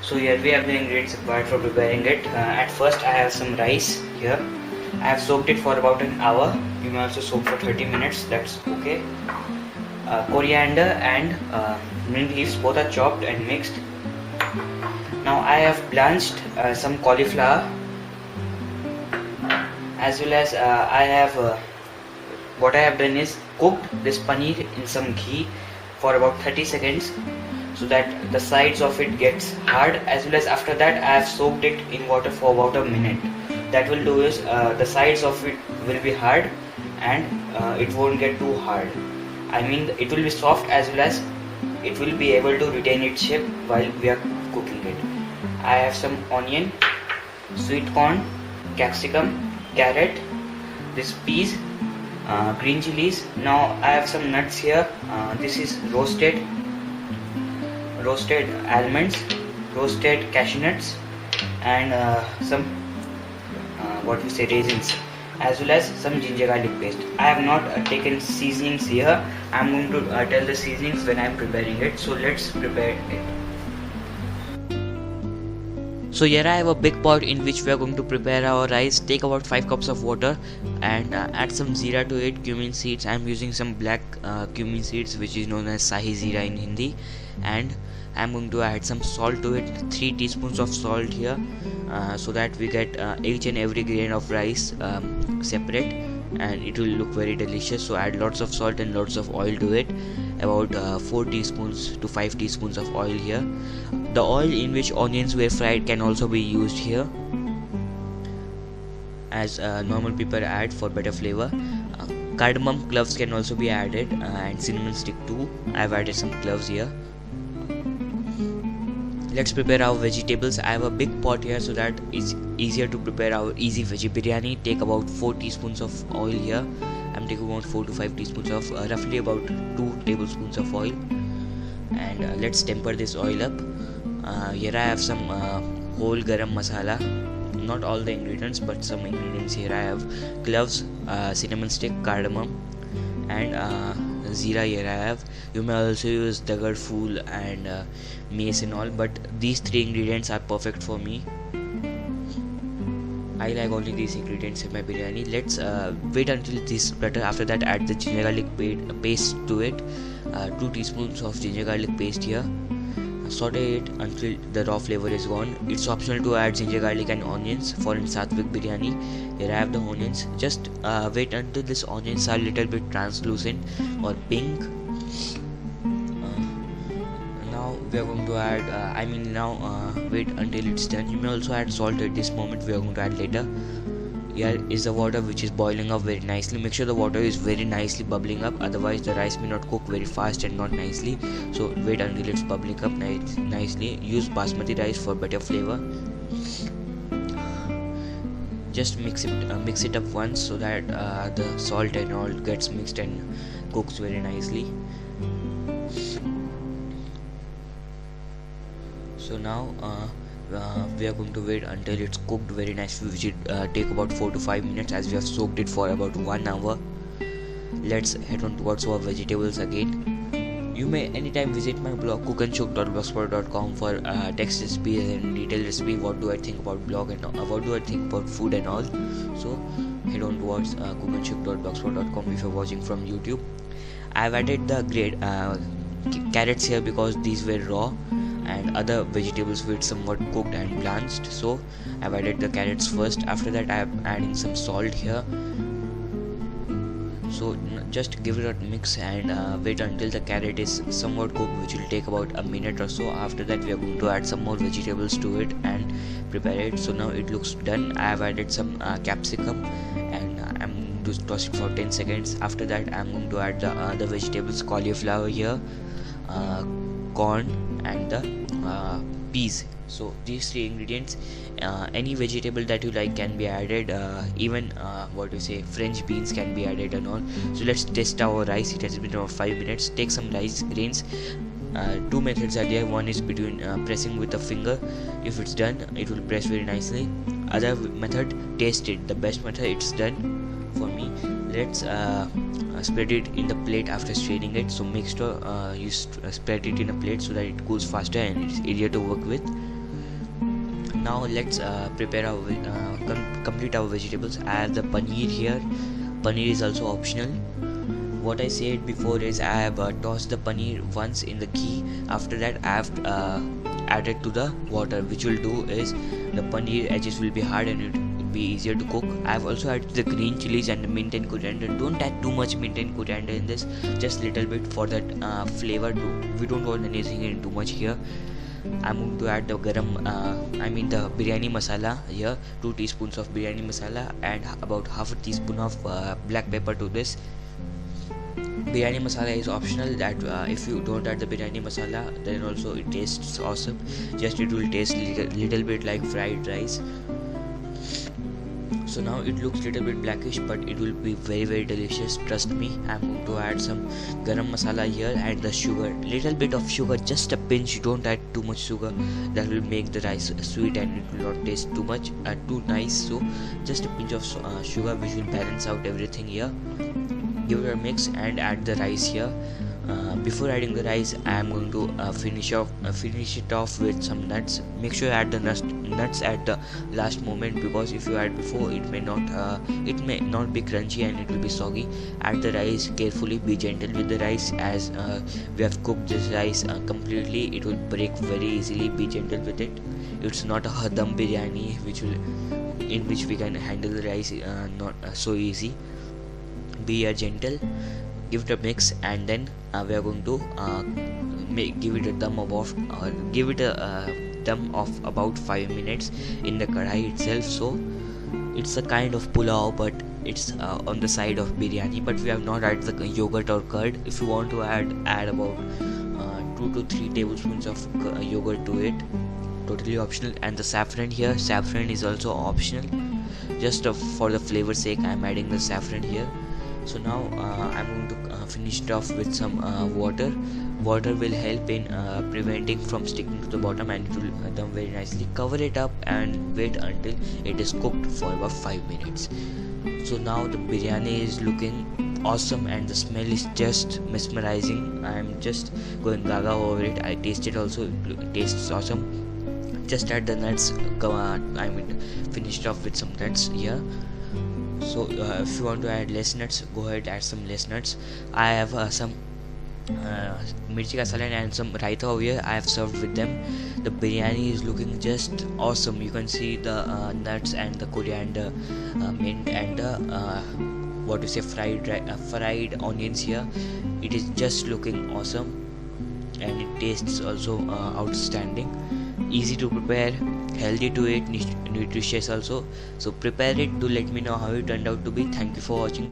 So here we have the ingredients required for preparing it. At first I have some rice here. I have soaked it for about an hour. You may also soak for 30 minutes, that's okay. Coriander and mint leaves, both are chopped and mixed. Now I have blanched some cauliflower, as well as what I have done is cooked this paneer in some ghee for about 30 seconds so that the sides of it gets hard, as well as after that I have soaked it in water for about a minute. That will do is the sides of it will be hard and it won't get too hard. I mean, it will be soft as well as it will be able to retain its shape while we are cooking it. I have some onion, sweet corn, capsicum, carrot, this peas, green chilies. Now I have some nuts here. This is roasted almonds, roasted cashew nuts, and some raisins, as well as some ginger garlic paste. I have not taken seasonings here. I am going to tell the seasonings when I am preparing it. So let's prepare it. So here I have a big pot in which we are going to prepare our rice. Take about 5 cups of water and add some jeera to it, cumin seeds. I am using some black cumin seeds, which is known as Sahi Jeera in Hindi, and I am going to add some salt to it, 3 teaspoons of salt here, so that we get each and every grain of rice separate, and it will look very delicious. So add lots of salt and lots of oil to it, about 4 teaspoons to 5 teaspoons of oil here. The oil in which onions were fried can also be used here, as normal people add for better flavor. Cardamom cloves can also be added, and cinnamon stick too. I have added some cloves here. Let's prepare our vegetables. I have a big pot here so that it's easier to prepare our easy veggie biryani. Take about 4 teaspoons of oil here. I'm taking about 4 to 5 teaspoons of roughly about 2 tablespoons of oil, and let's temper this oil up. Here I have some whole garam masala, not all the ingredients but some ingredients. Here I have cloves, cinnamon stick, cardamom, and jeera. Here I have. You may also use dagar fool and mace and all, but these 3 ingredients are perfect for me. I like only these ingredients in my biryani. Let's wait until this splatter. After that add the ginger garlic paste to it, 2 teaspoons of ginger garlic paste here. Saute it until the raw flavor is gone. It's optional to add ginger garlic and onions for in Sattvic biryani. Here I have the onions. Just wait until this onions are little bit translucent or pink. Now we are going to add wait until it's done. You may also add salt at this moment. We are going to add later. Here is the water which is boiling up very nicely. Make sure the water is very nicely bubbling up, otherwise the rice may not cook very fast and not nicely. So wait until it's bubbling up nicely. Use basmati rice for better flavor. Just mix it up once so that the salt and all gets mixed and cooks very nicely. So now we are going to wait until it's cooked very nicely, which will take about 4 to 5 minutes, as we have soaked it for about 1 hour. Let's head on towards our vegetables again. You may anytime visit my blog cookandcook.blogspot.com for text recipes and detailed recipe. What do I think about blog and what do I think about food and all. So head on towards cookandcook.blogspot.com if you're watching from YouTube. I have added the carrots here because these were raw, and other vegetables were somewhat cooked and blanched, so I've added the carrots first. After that I am adding some salt here. So just give it a mix and wait until the carrot is somewhat cooked, which will take about a minute or so. After that we are going to add some more vegetables to it and prepare it. So now it looks done. I have added some capsicum and I'm going to toss it for 10 seconds. After that I'm going to add the other vegetables, cauliflower here, corn, and the peas. So these 3 ingredients, any vegetable that you like can be added, even French beans can be added and all. So let's test our rice. It has been about 5 minutes. Take some rice grains. 2 methods are there. One is between pressing with a finger. If it's done, it will press very nicely. Other method, taste it. The best method, it's done for me. Let's spread it in the plate after straining it. So make sure you spread it in a plate so that it cools faster and it's easier to work with. now let's prepare our complete our vegetables. I have the paneer here. Paneer is also optional. What I said before is I have tossed the paneer once in the ghee. After that I have added to the water, which will do is the paneer edges will be hard and it will be easier to cook. I have also added the green chilies and the mint and coriander. Don't add too much mint and coriander in this, just little bit for that flavor. We don't want anything in too much here. I'm going to add the the biryani masala here, 2 teaspoons of biryani masala and about half a teaspoon of black pepper to this. Biryani masala is optional, that if you don't add the biryani masala then also it tastes awesome, just it will taste little bit like fried rice. So now it looks little bit blackish, but it will be very delicious, trust me. I'm going to add some garam masala here and the sugar, little bit of sugar, just a pinch. Don't add too much sugar, that will make the rice sweet and it will not taste too nice. So just a pinch of sugar, which will balance out everything here. Give it a mix and add the rice here. Before adding the rice, I am going to finish it off with some nuts. Make sure you add the nuts at the last moment, because if you add before, it may not be crunchy and it will be soggy. Add the rice carefully. Be gentle with the rice, as we have cooked this rice completely. It will break very easily. Be gentle with it. It's not a dum biryani in which we can handle the rice not so easy. Be gentle. Give it a mix, and then we are going to give it a dum of about 5 minutes in the kadai itself. So it's a kind of pulao, but it's on the side of biryani. But we have not added the yogurt or curd. If you want to add about 2 to 3 tablespoons of yogurt to it. Totally optional. And the saffron here, saffron is also optional. Just for the flavor sake, I am adding the saffron here. So now I'm going to finish it off with some water. Water will help in preventing from sticking to the bottom, and it will done very nicely. Cover it up and wait until it is cooked for about 5 minutes. So now the biryani is looking awesome and the smell is just mesmerizing. I'm just going gaga over it. I taste it also. It tastes awesome. Just add the nuts. Finish it off with some nuts here. So if you want to add less nuts, go ahead, add some less nuts. I have some mirchi ka salad and some raita over here. I have served with them. The biryani is looking just awesome. You can see the nuts and the coriander, mint and the fried onions here. It is just looking awesome, and it tastes also outstanding. Easy to prepare, healthy to eat, nutritious also. So prepare it. Do let me know how it turned out to be. Thank you for watching.